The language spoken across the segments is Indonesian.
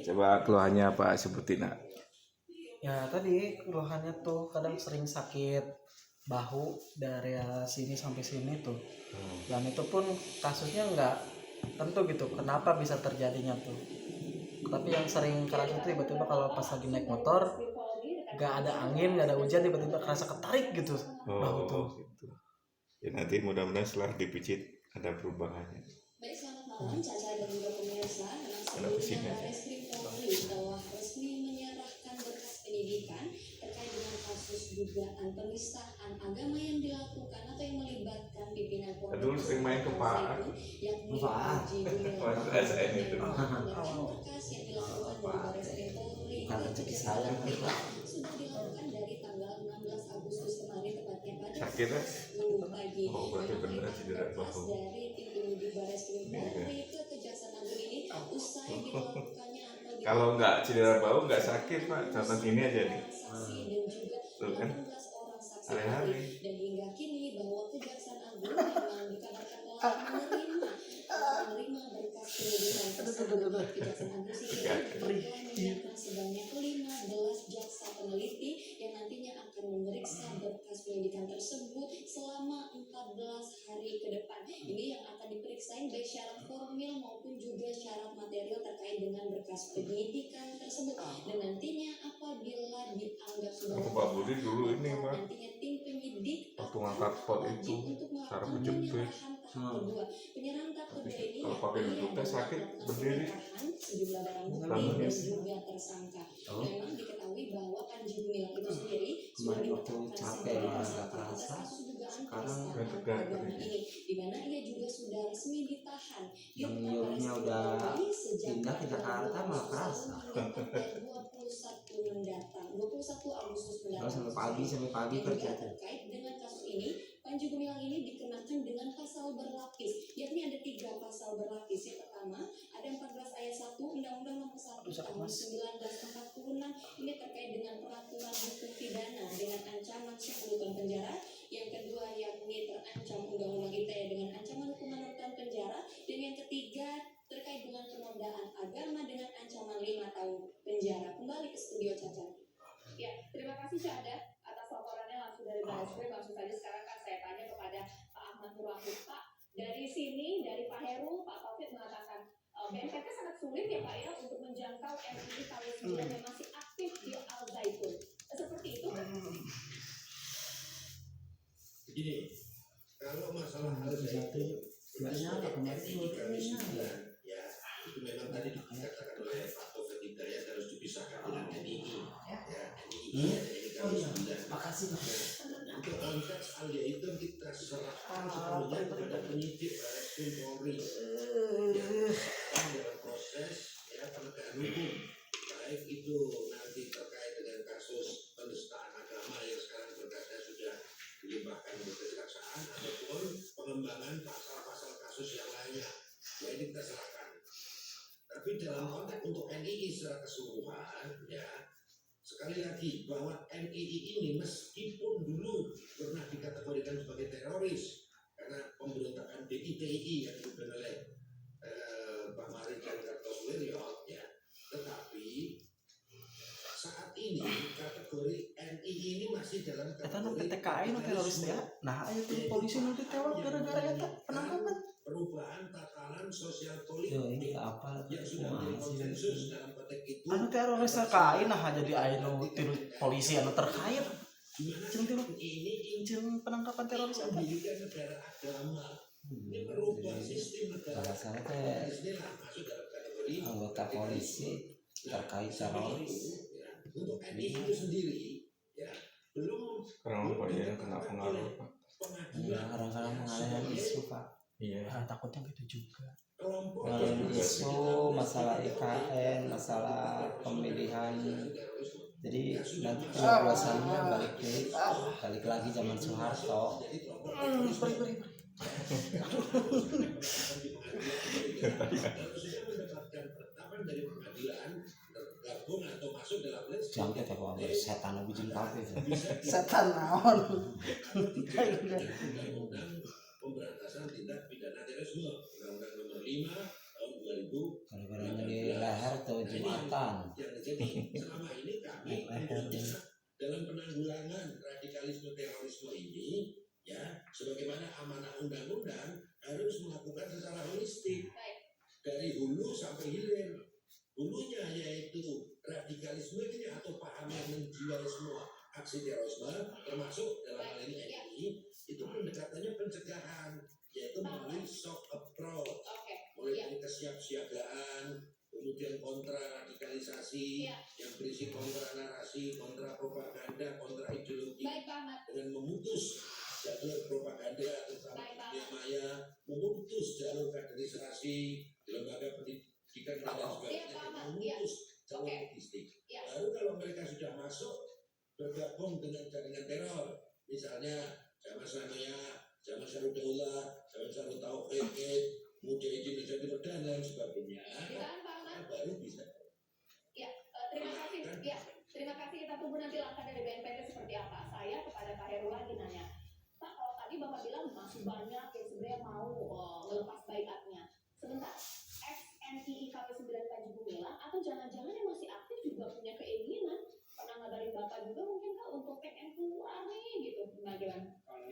Coba keluhannya apa sebutin nak? Ya tadi keluhannya tuh kadang sering sakit bahu dari sini sampai sini tuh. Dan itu pun kasusnya nggak tentu gitu kenapa bisa terjadinya tuh. Tapi yang sering kerasa itu tiba-tiba kalau pas lagi naik motor nggak ada angin, nggak ada hujan, tiba-tiba kerasa ketarik gitu bahu tuh. Gitu. Ya nanti mudah-mudahan setelah dipijit ada perubahannya. Baik, selamat malam Caca dan juga pemirsa. Dengan sebelumnya Barreskrim Polri telah resmi menyerahkan berkas penyidikan terkait dengan kasus dugaan penistaan agama yang dilakukan atau yang melibatkan pimpinan Polri. Dulu sering main ke Pak. Yakni Haji Gumilar. Rasain itu. Berkas yang dilakukan dari Barreskrim Polri sudah dilakukan dari tanggal 16 Agustus kemarin tepatnya pada sakit ya? 10 pagi. Berarti beneran cedera bahu. Dari tim penyidik Barreskrim Polri ke Kejaksaan Agung ini usai dilakukannya atau kalau nggak cedera bahu nggak sakit Pak. Contoh ini aja nih. saksi dan juga Tuh kan? 18 orang saksi Hari-hari. dan hingga kini bahwa Kejaksaan Agung memang dikabarkan telah menerima berkas penyidikan tersebut. Kejaksaan Agung sendiri telah menyiapkan sebanyak 15 jaksa peneliti yang nantinya akan memeriksa berkas penyidikan tersebut selama 14 hari ke depan. Ini yang akan diperiksain baik syarat formil maupun juga syarat material terkait dengan berkas penyidikan tersebut. Dan nantinya apabila dianggap sudah Pak Budi dulu ini Pak. nantinya tim penyidik waktu ngangkat pot itu cara menjepit. kedua. Penyerahan tahap kedua ini Kalau pakai duduknya sakit berdiri. sejumlah barang bukti dan juga tersangka. Memang diketahui bahwa Panji Gumilang itu sendiri sudah ditetapkan sebagai tersangka atas kasus dugaan penistaan agama ini, di mana ia juga sudah resmi ditahan. Yang udah pindah ke Jakarta malah kerasa. 21 mendatang, 21 Agustus mendatang. Sampai pagi kerja. Terkait dengan kasus ini, Panji Gumilang ini dikenakan dengan pasal berlapis, yakni ada 3 pasal berlapis. Yang pertama, ada 14 ayat 1 Undang-Undang Nomor 1 Tahun 1946 ini terkait dengan peraturan hukum pidana dengan ancaman 10 tahun penjara. Yang kedua, yakni terancam Undang-Undang ITE dengan ancaman hukuman 6 tahun penjara. Dan yang ketiga, terkait dengan penodaan agama dengan ancaman 5 tahun penjara. Kembali ke studio Caca. Ya, terima kasih Syahda atas laporannya langsung dari Barreskrim. Langsung saja sekarang kan saya tanya kepada Pak Ahmad Nurwahid. Pak, dari sini, dari Pak Heru, Pak Taufik mengatakan BNPT sangat sulit ya Pak ya untuk menjangkau MUI KW9 yang masih aktif di Al Zaitun. Seperti itu kan? Begini, kalau masalah Al Zaitun ya itu memang tadi dikatakan oleh Pak Taufik Hidayat harus dipisahkan dengan NII. Ya, NII Makasih Pak. Untuk konteks Al Zaitun kita serahkan sepenuhnya kepada penyidik Barreskrim Polri. Ya, dalam proses ya penegakan hukum, baik itu nanti terkait dengan kasus penistaan agama yang sekarang berkata sudah dilimpahkan ke kejaksaan ataupun pengembangan pasal-pasal kasus yang lainnya, ya ini kita serahkan. Tapi dalam konteks untuk NII secara keseluruhan, ya sekali lagi bahwa NII ini meskipun dulu pernah dikategorikan sebagai teroris karena pemberontakan DITI yang dipimpin oleh Pak Mari dan Kartosuwiryo, ya, tetapi saat ini kategori NII ini masih dalam kategori PTKI no teroris ya. Nah, ayo tuh polisi nanti tewak gara-gara eta penangkapan. Perubahan tatanan sosial politik Ini apa? yang sudah menjadi konsensus dalam konteks itu. Anu teroris TKI nah jadi anu tiru polisi anu terkait. Gimana ini Jeung penangkapan teroris eta. pendidikan negara agama ini merubah sistem negara. Bahasanya teh Inilah masuk dalam kategori anggota polisi terkait teroris. ya. Untuk NII itu sendiri ya belum Orang lupa dia kena pengaruh Pak. Ya, kadang-kadang mengalihkan isu Pak. Iya. Ah, takutnya gitu juga. Mengalihkan isu masalah IKN, masalah pemilihan. Jadi nanti penyoblosannya balik lagi zaman Soeharto. sudah mendapatkan penetapan dari pengadilan tergabung atau masuk dalam list Jangkit ya Pak, setan bikin kafe. Setan naon. Undang-Undang Pemberantasan Tindak Pidana Terorisme Undang-Undang Nomor 5 tahun 2000. Gara-gara di leher itu Jumatan. Yang jadi selama ini kami dalam penanggulangan radikalisme terorisme ini, ya, sebagaimana amanah undang-undang harus melakukan secara holistik dari hulu sampai hilir. Hulunya yaitu radikalisme ini atau paham yang menjiwai semua aksi terorisme, termasuk dalam hal ini NI, itu pendekatannya pencegahan, yaitu melalui soft approach, mulai dari kesiapsiagaan, kemudian kontra radikalisasi, yang berisi kontra narasi, kontra propaganda, kontra ideologi, dengan memutus jalur propaganda terutama dunia maya, memutus jalur kaderisasi, lembaga pendidikan dan sebagainya, memutus jalur logistik. Lalu kalau mereka sudah masuk bergabung dengan jaringan teror, misalnya Jamaah Islamiyah, Jamaah Ansarud Daulah, Jamaah Ansarut Tauhid, Mujahidin Indonesia Timur dan lain sebagainya, baru bisa. Terima kasih. Terima kasih. Kita tunggu nanti langkah dari BNPT seperti apa. Saya kepada Pak Heru lagi nanya, Pak, kalau tadi Bapak bilang masih banyak yang sebenarnya mau melepas baiatnya. Sebentar, XNI KP9 Panji Gumilang atau jangan-jangan yang masih aktif juga punya keinginan pernah ngabarin Bapak juga mungkin Kak untuk take and keluar nih gitu. Nah, gimana? Kalau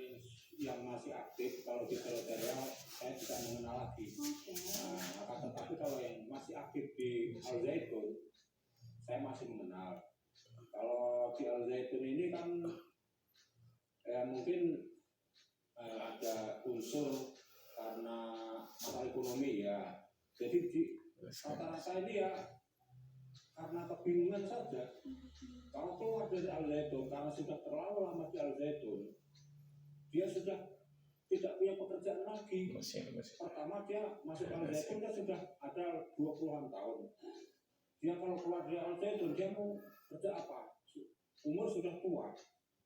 yang masih aktif, kalau di teritorial saya tidak mengenal lagi. Nah, akan tetapi kalau yang masih aktif di Al Zaitun, saya masih mengenal. Kalau di Al Zaitun ini kan mungkin ada unsur karena masalah ekonomi ya. Jadi di rata-rata ini ya karena kebingungan saja. Kalau keluar dari Al Zaitun karena sudah terlalu lama di Al Zaitun, dia sudah tidak punya pekerjaan lagi. Pertama dia masuk Al Zaitun dia sudah ada 20-an tahun. Dia kalau keluar dari Al Zaitun dia mau kerja apa? Umur sudah tua,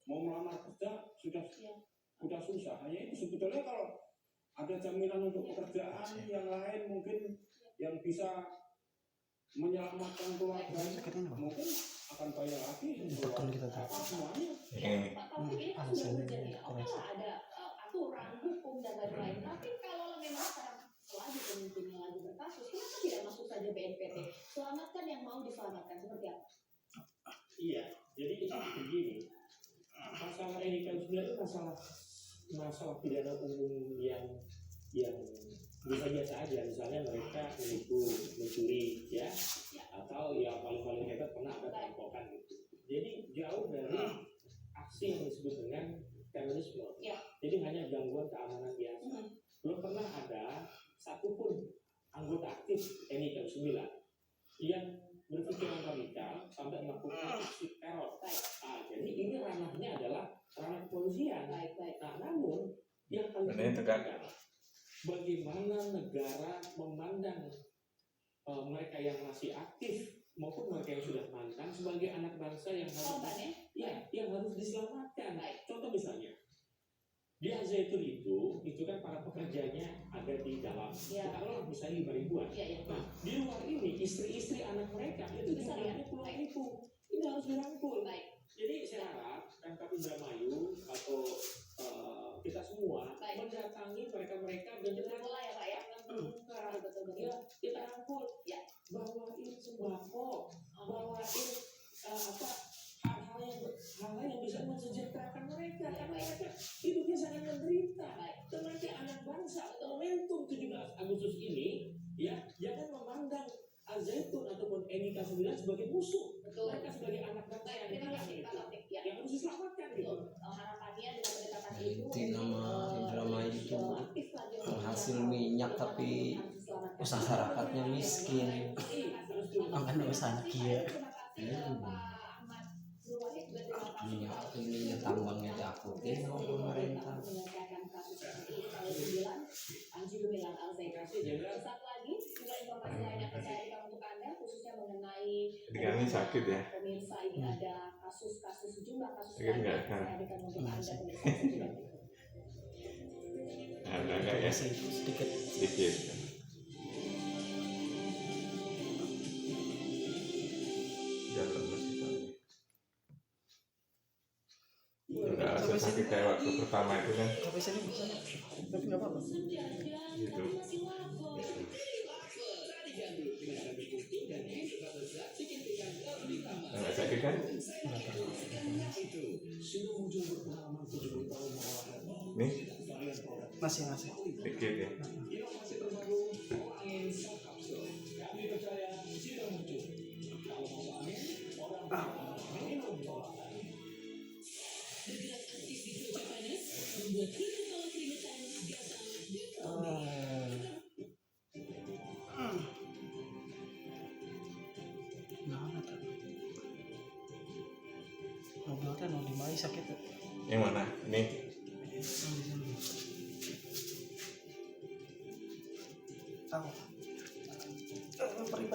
mau melamar kerja sudah susah. Hanya itu sebetulnya kalau ada jaminan untuk pekerjaan yang lain mungkin yang bisa menyelamatkan keluarga mungkin akan bayar lagi semuanya. Pak Taufik ini kan sudah berjalan ya. Oke lah ada aturan hukum dan lain-lain. Tapi kalau memang sekarang lagi pemimpinnya lagi berkasus, kenapa tidak masuk saja BNPT? Selamatkan yang mau diselamatkan seperti apa? Iya, jadi begini, masalah ini kan sebenarnya masalah pidana umum yang biasa aja, misalnya mereka menipu, mencuri, ya, atau yang paling hebat pernah ada perampokan gitu. Jadi jauh dari aksi yang disebut dengan terorisme. Jadi hanya gangguan keamanan biasa. Belum pernah ada satupun anggota aktif NI KP9 yang berpikiran radikal sampai melakukan aksi teror. Jadi ini ranahnya adalah ranah kepolisian. Nah, namun yang paling penting adalah bagaimana negara memandang mereka yang masih aktif maupun mereka yang sudah mantan sebagai anak bangsa yang harus yang harus diselamatkan. Contoh misalnya di Al Zaitun itu kan para pekerjanya ada di dalam. Kalau misalnya 5.000-an. Nah, di luar ini istri-istri anak mereka itu jumlahnya puluhan ribu. Ini harus dirangkul. Jadi saya harap Pemkab Indramayu atau kita semua mendatangi mereka-mereka dengan mulai ya Pak ya. ya kita rangkul, bawain sembako, bawain hal-hal yang bisa mensejahterakan mereka karena mereka hidupnya sangat menderita. Dan nanti anak bangsa momentum 17 Agustus ini ya jangan memandang Al Zaitun ataupun NI KP9 sebagai musuh. Mereka sebagai anak bangsa yang harus diselamatkan gitu. Harapannya dengan pendekatan itu Di nama Indramayu itu penghasil minyak tapi masyarakatnya miskin. Angkat usaha dia. Minyak ini tambangnya diakutin sama pemerintah. Satu lagi juga informasi lain yang saya berikan untuk Anda khususnya mengenai Kami sakit ya. pemirsa ini ada kasus-kasus sejumlah kasus Sakit lain nggak, yang Kang? saya berikan untuk Anda pemirsa sejumlah itu. Ada nggak ya? Sedikit. Udah lemes itu. Udah rasa sakit kayak waktu pertama itu kan. Sampai sini bisa tapi nggak apa-apa. Gitu. kan? Nih, Masih. dikit ya. Mana tuh? Mobil kan mau dimai sakit tuh. Yang mana? Ini. Di sini. Tahu. Perih.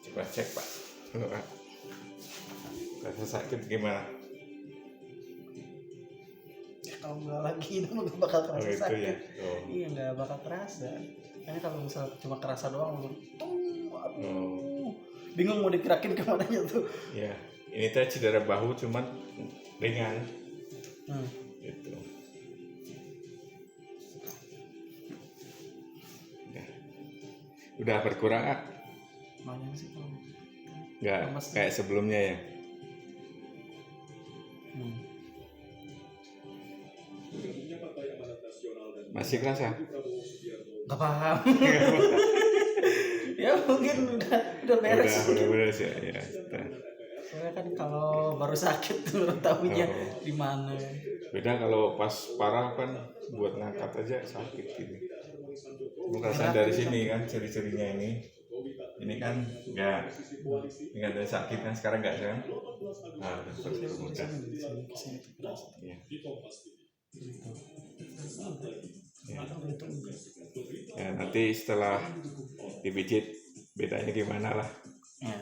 Coba cek Pak. Rasa sakit gimana? Kalau nggak lagi itu nggak bakal Oh terasa itu sakit. ya. Oh. Iya nggak bakal terasa. Karena kalau misal cuma kerasa doang langsung bingung mau dikerakin kemananya tuh. Ya, ini teh cedera bahu cuman ringan. Gitu. Udah berkurang ah? Lumayan sih kalau. Nggak Lemes. kayak sebelumnya ya? Masih kerasa? Gak paham. Ya mungkin udah beres. Udah beres ya. Ya. Soalnya kan kalau baru sakit tuh tahunya Oh. di mana. Beda kalau pas parah kan buat ngangkat aja sakit gitu. Perasaan dari sini kan ciri-cirinya ini. Ini kan enggak. Ini kan dari sakit kan sekarang enggak kan? Nah, terus mudah. Kesini tuh kerasa. Ya. Ya. Ya, nanti setelah dipijit bedanya gimana lah. Ya.